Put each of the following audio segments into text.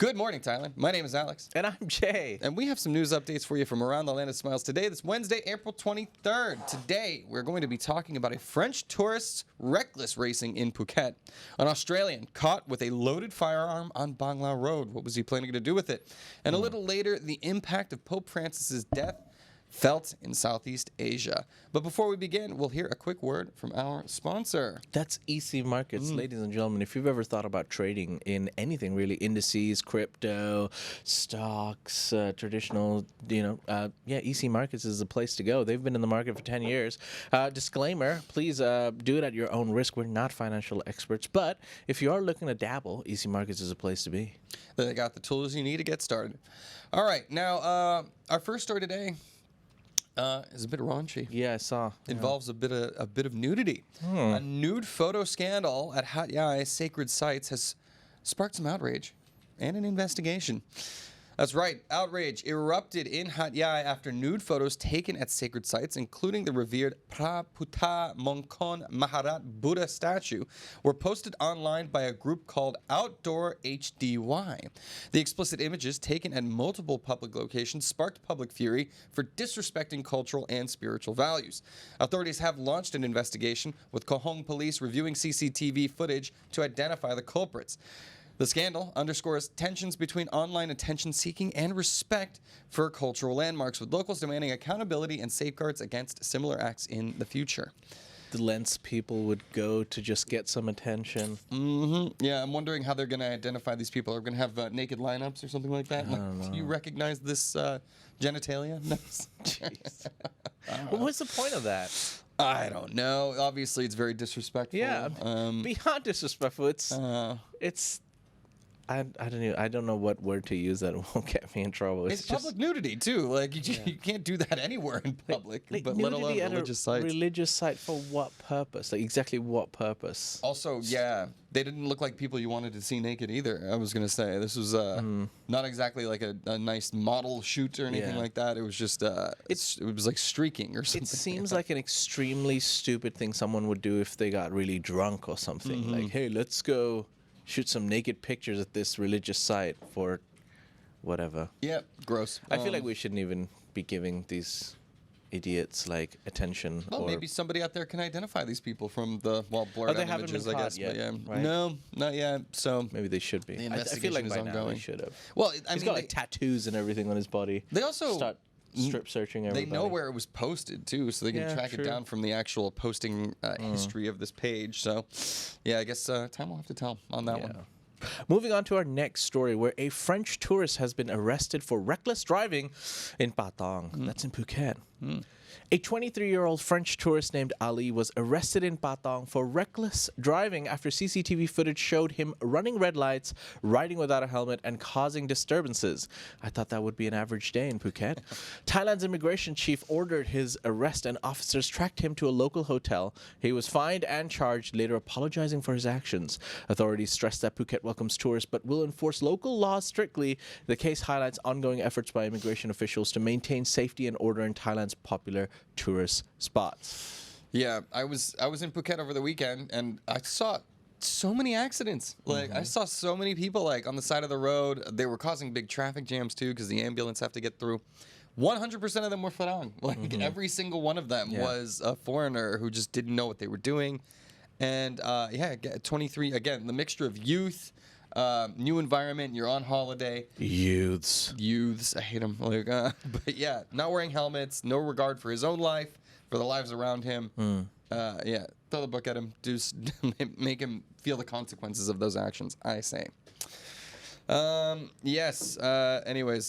Good morning, Thailand. My name is Alex. And I'm Jay. And we have some news updates for you from around the land of smiles today. This Wednesday, April 23rd. Today, we're going to be talking about a French tourist's reckless racing in Phuket. An Australian caught with a loaded firearm on Bang Lao Road. What was he planning to do with it? And a little later, the impact of Pope Francis's death felt in Southeast Asia. But before we begin, we'll hear a quick word from our sponsor. That's EC Markets, ladies and gentlemen. If you've ever thought about trading in anything really, indices, crypto, stocks, traditional, EC Markets is the place to go. They've been in the market for 10 years. Disclaimer, please do it at your own risk. We're not financial experts, but if you are looking to dabble, EC Markets is a place to be. They got the tools you need to get started. All right, now our first story today is a bit raunchy. Yeah, I saw. Involves a bit of nudity. A nude photo scandal at Hat Yai sacred sites has sparked some outrage and an investigation. That's right, outrage erupted in Hat Yai after nude photos taken at sacred sites, including the revered Praputa Mongkon Maharat Buddha statue, were posted online by a group called Outdoor HDY. The explicit images taken at multiple public locations sparked public fury for disrespecting cultural and spiritual values. Authorities have launched an investigation, with Kohong police reviewing CCTV footage to identify the culprits. The scandal underscores tensions between online attention-seeking and respect for cultural landmarks, with locals demanding accountability and safeguards against similar acts in the future. The lengths people would go to just get some attention. Yeah, I'm wondering how they're going to identify these people. Are we going to have naked lineups or something like that? I don't know. Do you recognize this genitalia? No. Jeez. Well, what's the point of that? I don't know. Obviously, it's very disrespectful. Yeah, beyond disrespectful. It's. I don't know what word to use that won't get me in trouble. It's public nudity too. Like you can't do that anywhere in public, but let alone religious sites. Religious site for what purpose? Like exactly what purpose? Also, yeah, they didn't look like people you wanted to see naked either. I was gonna say this was not exactly like a nice model shoot or anything like that. It was just it was like streaking or something. It seems like an extremely stupid thing someone would do if they got really drunk or something. Like, hey, let's go shoot some naked pictures at this religious site for whatever. Yeah, gross. I feel like we shouldn't even be giving these idiots like attention. Well, maybe somebody out there can identify these people from the blurred they out haven't images, been I caught guess. yet, But yeah, right? no, not yet. So maybe they should be. The I feel like investigation by is now ongoing. they should have. Well, He's got like tattoos and everything on his body. They also start strip searching everybody. They know where it was posted too, so they can track it down from the actual posting history of this page. So, yeah, I guess time will have to tell on that one. Moving on to our next story, where a French tourist has been arrested for reckless driving in Patong. That's in Phuket. A 23-year-old French tourist named Ali was arrested in Patong for reckless driving after CCTV footage showed him running red lights, riding without a helmet, and causing disturbances. I thought that would be an average day in Phuket. Thailand's immigration chief ordered his arrest, and officers tracked him to a local hotel. He was fined and charged, later apologizing for his actions. Authorities stressed that Phuket welcomes tourists but will enforce local laws strictly. The case highlights ongoing efforts by immigration officials to maintain safety and order in Thailand's popular tourist spots. Yeah, I was in Phuket over the weekend, and I saw so many accidents. Like I saw so many people like on the side of the road. They were causing big traffic jams too because the ambulance have to get through. 100% of them were Patong. Like every single one of them was a foreigner who just didn't know what they were doing. And 23 again, the mixture of youth, new environment, you're on holiday. Youths, I hate them. Like, but yeah, not wearing helmets, no regard for his own life, for the lives around him. Throw the book at him, make him feel the consequences of those actions, I say. Anyways,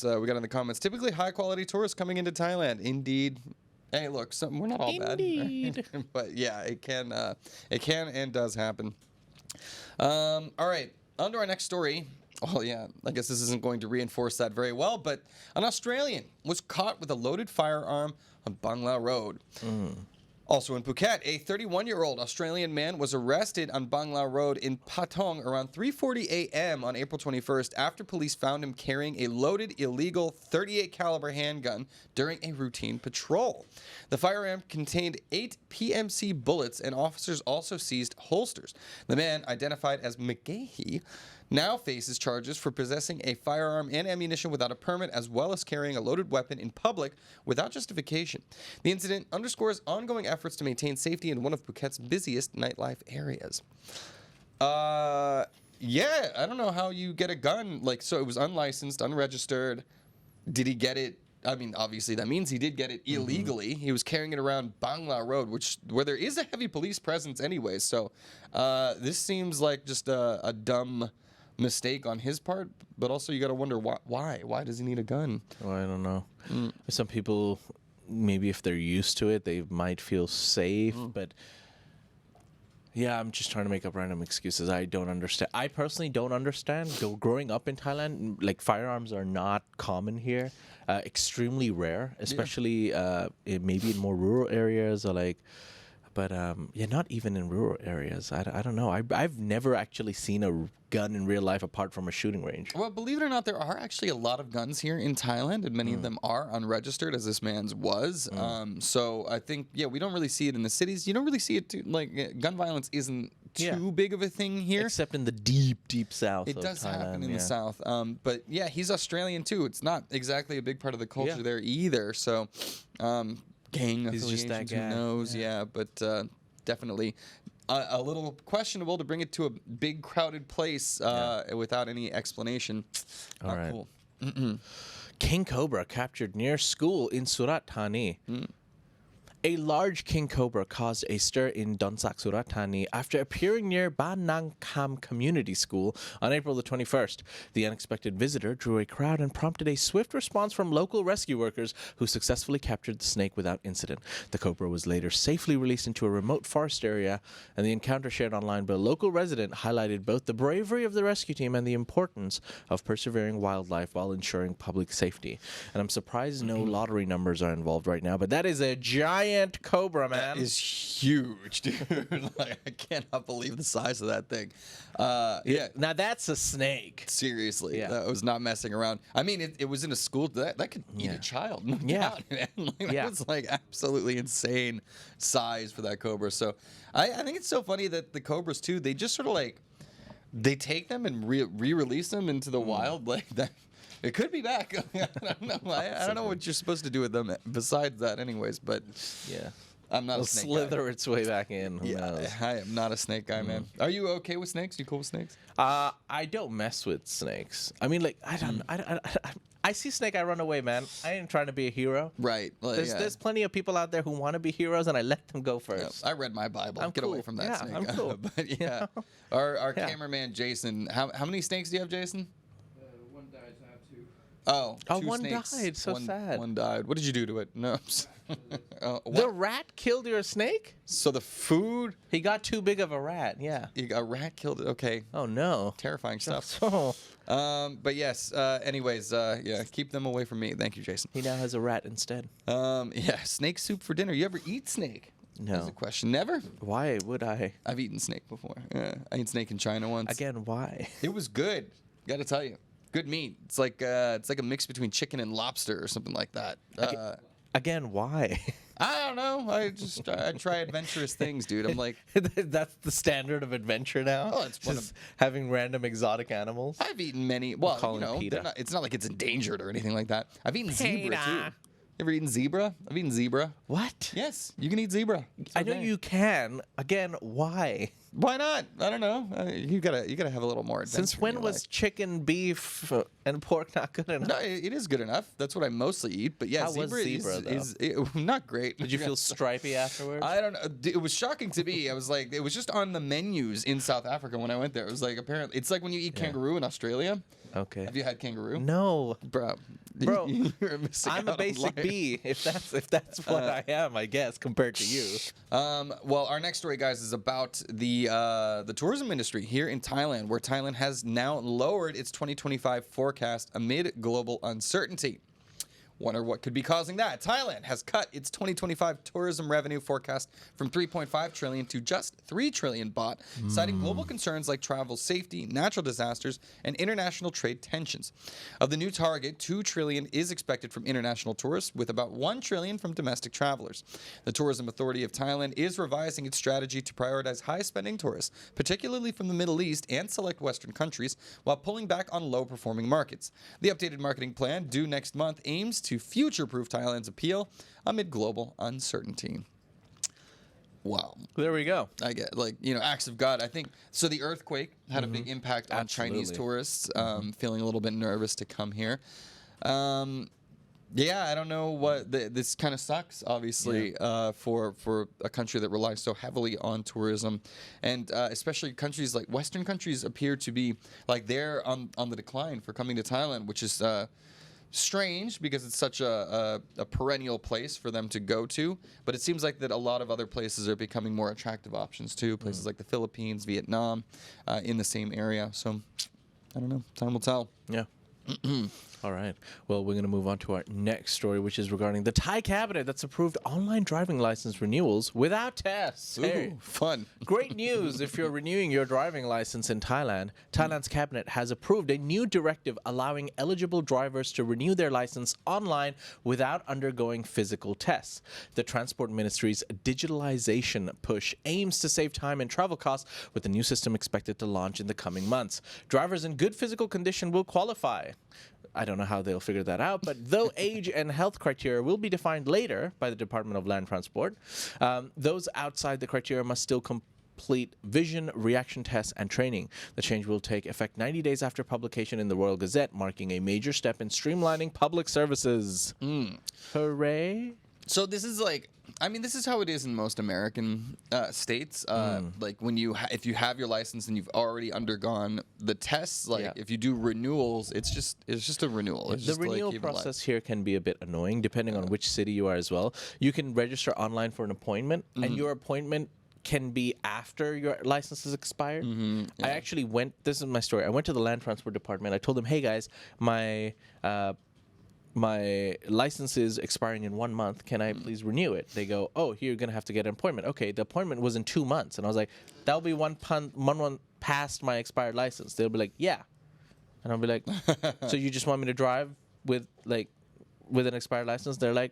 we got in the comments. Typically high quality tourists coming into Thailand. Indeed. Hey, look, we're not all bad. But yeah, it can and does happen. All right. On to our next story. Oh, yeah, I guess this isn't going to reinforce that very well, but an Australian was caught with a loaded firearm on Bang Lao Road. Also in Phuket, a 31-year-old Australian man was arrested on Bang Lao Road in Patong around 3:40 a.m. on April 21st after police found him carrying a loaded illegal .38 caliber handgun during a routine patrol. The firearm contained 8 PMC bullets, and officers also seized holsters. The man, identified as McGahey, now faces charges for possessing a firearm and ammunition without a permit, as well as carrying a loaded weapon in public without justification. The incident underscores ongoing efforts to maintain safety in one of Phuket's busiest nightlife areas. Yeah, I don't know how you get a gun. Like, so it was unlicensed, unregistered. Did he get it? I mean, obviously that means he did get it illegally. He was carrying it around Bangla Road, where there is a heavy police presence anyway. So this seems like just a dumb mistake on his part, but also you got to wonder why. Why does he need a gun? Well, I don't know. Some people, maybe if they're used to it, they might feel safe, but yeah, I'm just trying to make up random excuses. I don't understand. I personally don't understand. Growing up in Thailand, like firearms are not common here, extremely rare, especially maybe in more rural areas or like. But yeah, not even in rural areas. I don't know. I've never actually seen a gun in real life apart from a shooting range. Well, believe it or not, there are actually a lot of guns here in Thailand, and many of them are unregistered, as this man's was. So I think, yeah, we don't really see it in the cities. You don't really see it too. Like, gun violence isn't too big of a thing here. Except in the deep, deep south It of does Thailand, happen in the south. But yeah, he's Australian too. It's not exactly a big part of the culture there either. So gang He's just that affiliations, who guy. knows? Yeah, but definitely a little questionable to bring it to a big crowded place without any explanation. All right. Cool. King Cobra captured near school in Surat, Thani. A large king cobra caused a stir in Donsak, Surat, Thani after appearing near Ban Nang Kam Community School on April the 21st. The unexpected visitor drew a crowd and prompted a swift response from local rescue workers who successfully captured the snake without incident. The cobra was later safely released into a remote forest area, and the encounter shared online by a local resident highlighted both the bravery of the rescue team and the importance of persevering wildlife while ensuring public safety. And I'm surprised no lottery numbers are involved right now, but that is a giant cobra, man. That is huge, dude. Like, I cannot believe the size of that thing. Yeah. Now that's a snake. Seriously, Yeah. that was not messing around. I mean, it was in a school that could eat a child. No doubt, man. Like, that was like absolutely insane size for that cobra. So I think it's so funny that the cobras too, they just sort of like, they take them and re-release them into the wild like that. It could be back. I don't know. I don't know what you're supposed to do with them besides that, anyways. But Yeah. I'm not It'll a snake slither its way back in. Who knows? I am not a snake guy, man. Are you okay with snakes? You cool with snakes? I don't mess with snakes. I mean, like, I see snake, I run away, man. I ain't trying to be a hero. Right. Well, There's plenty of people out there who want to be heroes, and I let them go first. I read my Bible. Get away from that Yeah, snake. I'm cool. But yeah, our cameraman Jason. How many snakes do you have, Jason? One died, so I have two. Oh, two one snakes. died. So sad. One died. What did you do to it? No. The What? rat killed your snake? So the food, He got too big of a rat. Yeah. a rat killed it. Okay, Oh no. terrifying stuff. Oh, But yes. Anyways, yeah, keep them away from me. Thank you, Jason. he now has a rat instead. Yeah, snake soup for dinner. You ever eat snake? No. That's a question. Never. Why would I? I've eaten snake before. Yeah, I ate snake in China once. Again, why? It was good. Got to tell you, good meat. It's like a mix between chicken and lobster or something like that. Again, why? I don't know. I try adventurous things, dude. I'm like, That's the standard of adventure now. Oh, it's one just having random exotic animals. I've eaten many. Well, you calling know, PETA. it's not like it's endangered or anything like that. I've eaten zebra too. PETA. You ever eaten zebra? I've eaten zebra. What? Yes, you can eat zebra. It's I know okay. you can. Again, why? Why not? I don't know. You gotta have a little more adventure. Since in when your was life. chicken, beef, and pork not good enough? No, it is good enough. That's what I mostly eat. But yeah, How was zebra, is not great. Did you feel stripy afterwards? I don't know. It was shocking to me. I was like, it was just on the menus in South Africa when I went there. It was like, apparently, it's like when you eat kangaroo in Australia. Okay. Have you had kangaroo? No. Bro, You're missing I'm out a on basic life. bee, if that's what I am, I guess, compared to you. Well, our next story, guys, is about the tourism industry here in Thailand, where Thailand has now lowered its 2025 forecast amid global uncertainty. Wonder what could be causing that. Thailand has cut its 2025 tourism revenue forecast from 3.5 trillion to just 3 trillion baht, citing global concerns like travel safety, natural disasters, and international trade tensions. Of the new target, 2 trillion is expected from international tourists, with about 1 trillion from domestic travelers. The Tourism Authority of Thailand is revising its strategy to prioritize high-spending tourists, particularly from the Middle East and select Western countries, while pulling back on low-performing markets. The updated marketing plan, due next month, aims to future-proof Thailand's appeal amid global uncertainty. Wow. There we go. I get, acts of God. I think, so the earthquake had a big impact on Chinese tourists, feeling a little bit nervous to come here. Yeah, I don't know what, this kind of sucks, obviously, for a country that relies so heavily on tourism. And especially countries like Western countries appear to be, they're on the decline for coming to Thailand, which is strange because it's such a perennial place for them to go to. But it seems like that a lot of other places are becoming more attractive options too. Places like the Philippines, Vietnam, in the same area. So, I don't know. Time will tell. Yeah. All right. Well, we're going to move on to our next story, which is regarding the Thai cabinet that's approved online driving license renewals without tests. Ooh, fun. Great news if you're renewing your driving license in Thailand. Thailand's cabinet has approved a new directive allowing eligible drivers to renew their license online without undergoing physical tests. The Transport Ministry's digitalization push aims to save time and travel costs, with the new system expected to launch in the coming months. Drivers in good physical condition will qualify. I don't know how they'll figure that out, but though age and health criteria will be defined later by the Department of Land Transport, those outside the criteria must still complete vision, reaction tests, and training. The change will take effect 90 days after publication in the Royal Gazette, marking a major step in streamlining public services. Hooray! So this is this is how it is in most American states. When if you have your license and you've already undergone the tests, if you do renewals, it's just a renewal. It's the renewal process here can be a bit annoying depending on which city you are as well. You can register online for an appointment, and your appointment can be after your license is expired. I actually went. This is my story. I went to the Land Transport Department. I told them, "Hey guys, my license is expiring in 1 month. Can I please renew it?" They go, "Oh, you're going to have to get an appointment." Okay, the appointment was in 2 months. And I was like, that'll be one month past my expired license. They'll be like, yeah. And I'll be like, so you just want me to drive with an expired license? They're like,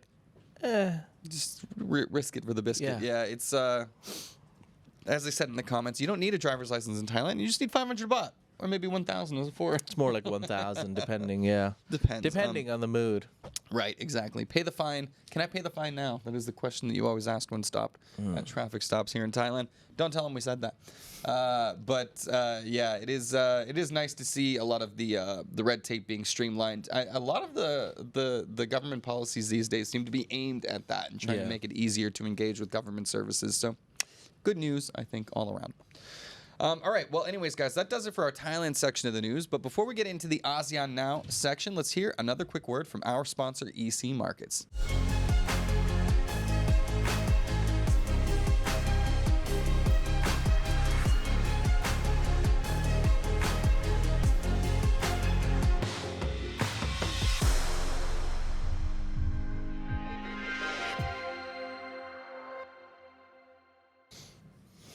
Just risk it for the biscuit. Yeah, it's, as I said in the comments, you don't need a driver's license in Thailand. You just need 500 baht. Or maybe 1,000 was for. It's more like 1,000, depending, Depending on the mood. Right, exactly. Pay the fine. Can I pay the fine now? That is the question that you always ask when stopped at traffic stops here in Thailand. Don't tell them we said that. It is nice to see a lot of the red tape being streamlined. A lot of the government policies these days seem to be aimed at that and trying to make it easier to engage with government services. So, good news, I think, all around. All right. Well, anyways, guys, that does it for our Thailand section of the news. But before we get into the ASEAN Now section, let's hear another quick word from our sponsor, EC Markets.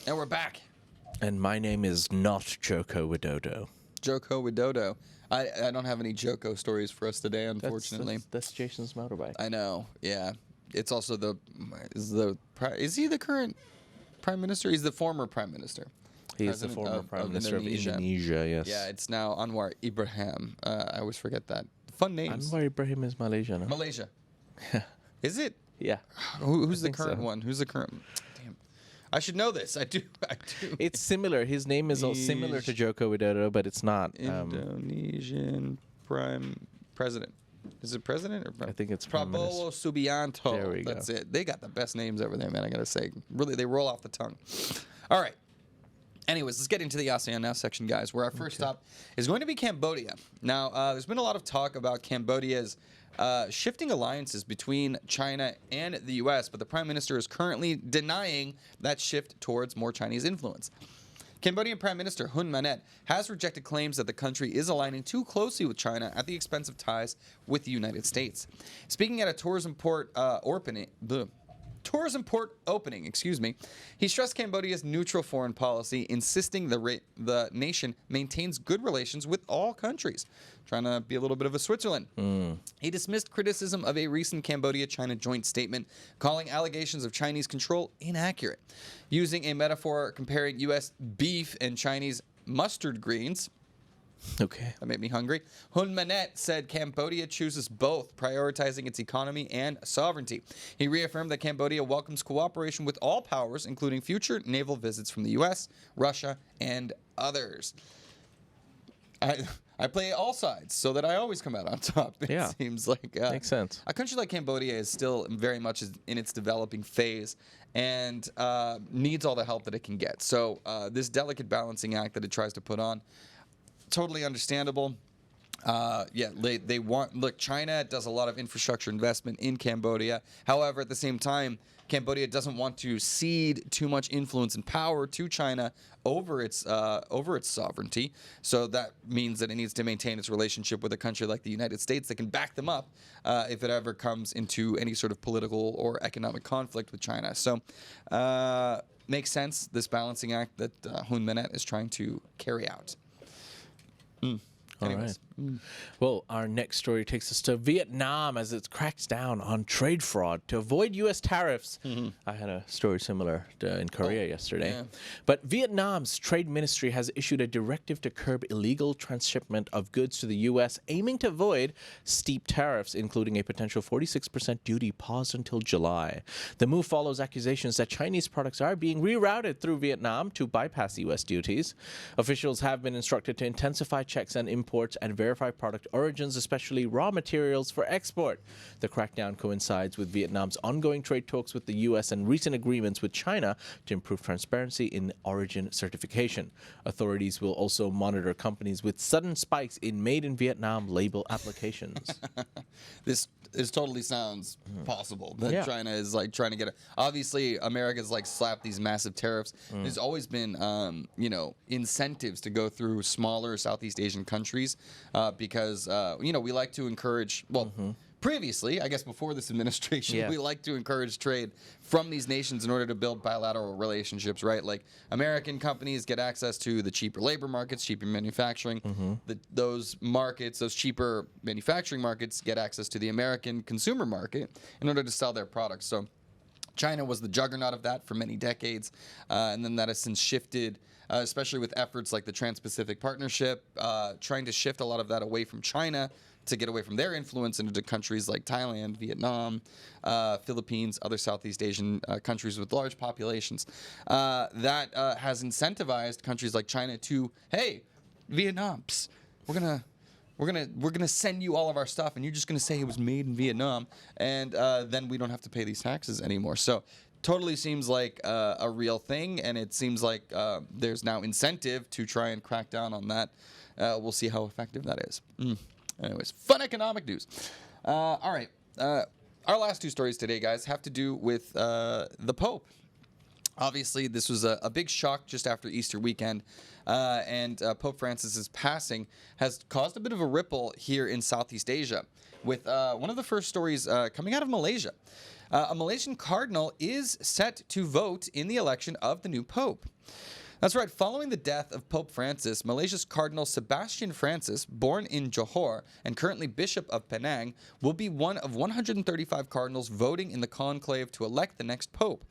And we're back. And my name is not Joko Widodo. Joko Widodo. I don't have any Joko stories for us today, unfortunately. That's Jason's motorbike. I know. Yeah. It's also is he the current prime minister? He's the former prime minister. He is the former prime minister of Indonesia, yes. Yeah, it's now Anwar Ibrahim. I always forget that. Fun names. Anwar Ibrahim is Malaysia, no? Malaysia. Is it? Yeah. Who's the current one? Who's the current? Damn. I should know this. I do. It's similar. His name is similar to Joko Widodo, but it's not. Indonesian prime president. Is it president or I think it's Prabowo Subianto. There we go. That's it. They got the best names over there, man. I gotta say, really, they roll off the tongue. All right. Anyways, let's get into the ASEAN Now section, guys, where our first stop is going to be Cambodia. Now, there's been a lot of talk about Cambodia's shifting alliances between China and the U.S., but the Prime Minister is currently denying that shift towards more Chinese influence. Cambodian Prime Minister Hun Manet has rejected claims that the country is aligning too closely with China at the expense of ties with the United States. Speaking at a tourism port opening, he stressed Cambodia's neutral foreign policy, insisting the nation maintains good relations with all countries, trying to be a little bit of a Switzerland. He dismissed criticism of a recent Cambodia-China joint statement, calling allegations of Chinese control inaccurate. Using a metaphor comparing U.S. beef and Chinese mustard greens, Okay. that made me hungry. Hun Manet said Cambodia chooses both, prioritizing its economy and sovereignty. He reaffirmed that Cambodia welcomes cooperation with all powers, including future naval visits from the U.S., Russia, and others. I play all sides so that I always come out on top. It seems like Makes sense. a country like Cambodia is still very much in its developing phase and needs all the help that it can get. So this delicate balancing act that it tries to put on, totally understandable. They want, look, China does a lot of infrastructure investment in Cambodia. However, at the same time, Cambodia doesn't want to cede too much influence and power to China over its sovereignty. So that means that it needs to maintain its relationship with a country like the United States that can back them up if it ever comes into any sort of political or economic conflict with China. So makes sense, this balancing act that Hun Manet is trying to carry out. All right. Well, our next story takes us to Vietnam as it cracks down on trade fraud to avoid U.S. tariffs. I had a story similar in Korea yesterday. Yeah. But Vietnam's trade ministry has issued a directive to curb illegal transshipment of goods to the U.S., aiming to avoid steep tariffs, including a potential 46% duty paused until July. The move follows accusations that Chinese products are being rerouted through Vietnam to bypass U.S. duties. Officials have been instructed to intensify checks on imports and verify product origins, especially raw materials for export. The crackdown coincides with Vietnam's ongoing trade talks with the U.S. and recent agreements with China to improve transparency in origin certification. Authorities will also monitor companies with sudden spikes in Made in Vietnam label applications. This totally sounds possible. That Yeah. China is like trying to get obviously, America's like slapped these massive tariffs. There's always been, incentives to go through smaller Southeast Asian countries because, we like to encourage, previously, I guess before this administration, we like to encourage trade from these nations in order to build bilateral relationships, right? Like American companies get access to the cheaper labor markets, cheaper manufacturing. Those markets, those cheaper manufacturing markets get access to the American consumer market in order to sell their products. So China was the juggernaut of that for many decades, and then that has since shifted, especially with efforts like the Trans-Pacific Partnership, trying to shift a lot of that away from China to get away from their influence into countries like Thailand, Vietnam, Philippines, other Southeast Asian countries with large populations. That has incentivized countries like China to, hey, Vietnam, we're gonna send you all of our stuff, and you're just gonna say it was made in Vietnam, and then we don't have to pay these taxes anymore. So totally seems like a real thing, and it seems like there's now incentive to try and crack down on that. We'll see how effective that is. Anyways, fun economic news. All right. Our last two stories today, guys, have to do with the Pope. Obviously, this was a big shock just after Easter weekend, and Pope Francis's passing has caused a bit of a ripple here in Southeast Asia, with one of the first stories coming out of Malaysia. A Malaysian Cardinal is set to vote in the election of the new Pope. That's right. Following the death of Pope Francis, Malaysia's Cardinal Sebastian Francis, born in Johor and currently Bishop of Penang, will be one of 135 cardinals voting in the conclave to elect the next pope.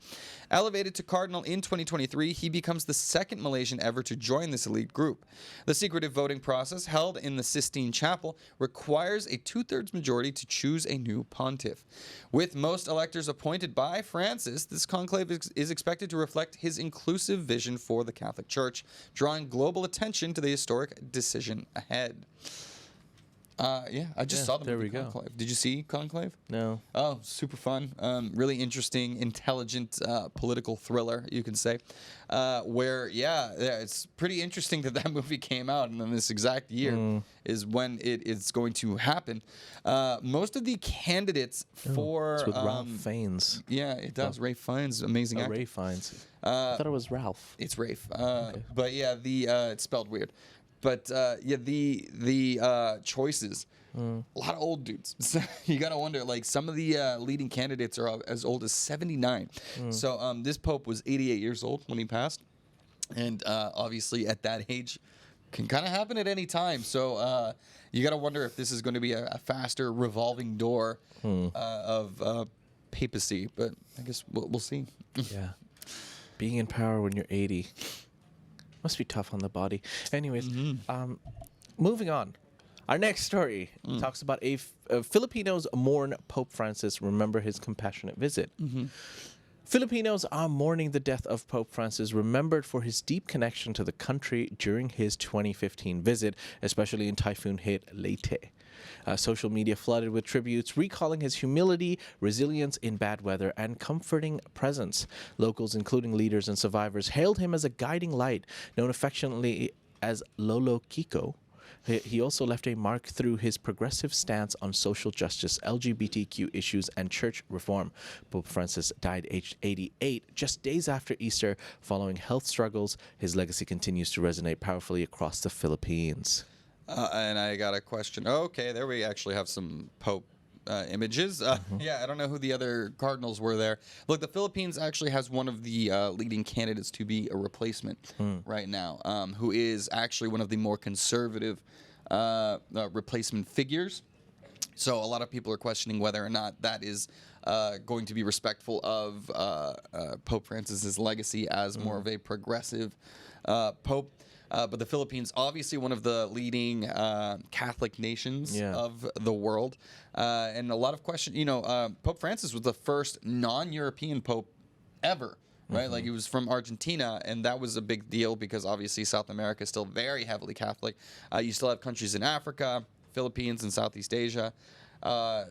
Elevated to cardinal in 2023, he becomes the second Malaysian ever to join this elite group. The secretive voting process, held in the Sistine Chapel, requires a two-thirds majority to choose a new pontiff. With most electors appointed by Francis, this conclave is expected to reflect his inclusive vision for the Catholic Church, drawing global attention to the historic decision ahead. Yeah, I just Yeah, saw the there movie we go. Conclave. Did you see Conclave? No. Oh, super fun. Really interesting, intelligent political thriller, you can say. Where, yeah, it's pretty interesting that that movie came out, and then this exact year is when it's going to happen. Most of the candidates for... It's with Ralph Fiennes. Yeah, it does. Rafe Fiennes, amazing actor. Ray Fiennes. I thought it was Ralph. It's Rafe. But yeah, it's spelled weird. But yeah, the choices, a lot of old dudes. So you gotta wonder, like some of the leading candidates are as old as 79. So this Pope was 88 years old when he passed, and obviously at that age, can kind of happen at any time. So you gotta wonder if this is going to be a faster revolving door of papacy. But I guess we'll see. Yeah. Being in power when you're 80 must be tough on the body. Anyways, moving on. Our next story talks about Filipinos mourn Pope Francis, remember his compassionate visit. Filipinos are mourning the death of Pope Francis, remembered for his deep connection to the country during his 2015 visit, especially in typhoon-hit Leyte. Social media flooded with tributes recalling his humility, resilience in bad weather, and comforting presence. Locals, including leaders and survivors, hailed him as a guiding light, known affectionately as Lolo Kiko. He also left a mark through his progressive stance on social justice, LGBTQ issues, and church reform. Pope Francis died aged 88, just days after Easter, following health struggles. His legacy continues to resonate powerfully across the Philippines. And I got a question. Okay, there we actually have some Pope images. Yeah, I don't know who the other cardinals were there. Look, the Philippines actually has one of the leading candidates to be a replacement right now, who is actually one of the more conservative replacement figures. So a lot of people are questioning whether or not that is going to be respectful of Pope Francis's legacy as more of a progressive pope. But the Philippines, obviously one of the leading Catholic nations of the world. And a lot of questions, Pope Francis was the first non-European pope ever, right? Like he was from Argentina, and that was a big deal because obviously South America is still very heavily Catholic. You still have countries in Africa, Philippines, and Southeast Asia.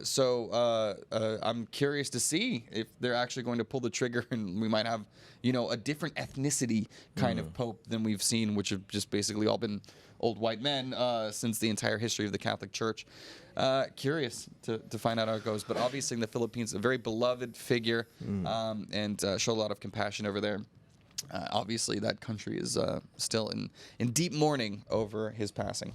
So I'm curious to see if they're actually going to pull the trigger and we might have, a different ethnicity kind of pope than we've seen, which have just basically all been old white men since the entire history of the Catholic Church. Curious to find out how it goes. But obviously in the Philippines, a very beloved figure and show a lot of compassion over there. Obviously that country is still in deep mourning over his passing.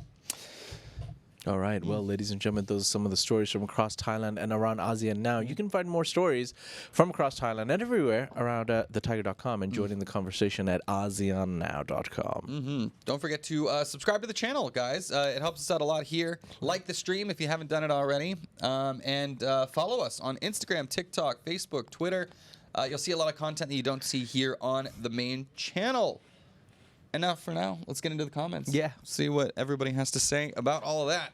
All right. Well, ladies and gentlemen, those are some of the stories from across Thailand and around ASEAN now. You can find more stories from across Thailand and everywhere around thetiger.com and joining the conversation at ASEANnow.com. Don't forget to subscribe to the channel, guys. It helps us out a lot here. Like the stream if you haven't done it already. And follow us on Instagram, TikTok, Facebook, Twitter. You'll see a lot of content that you don't see here on the main channel. And now, let's get into the comments. Yeah. See what everybody has to say about all of that.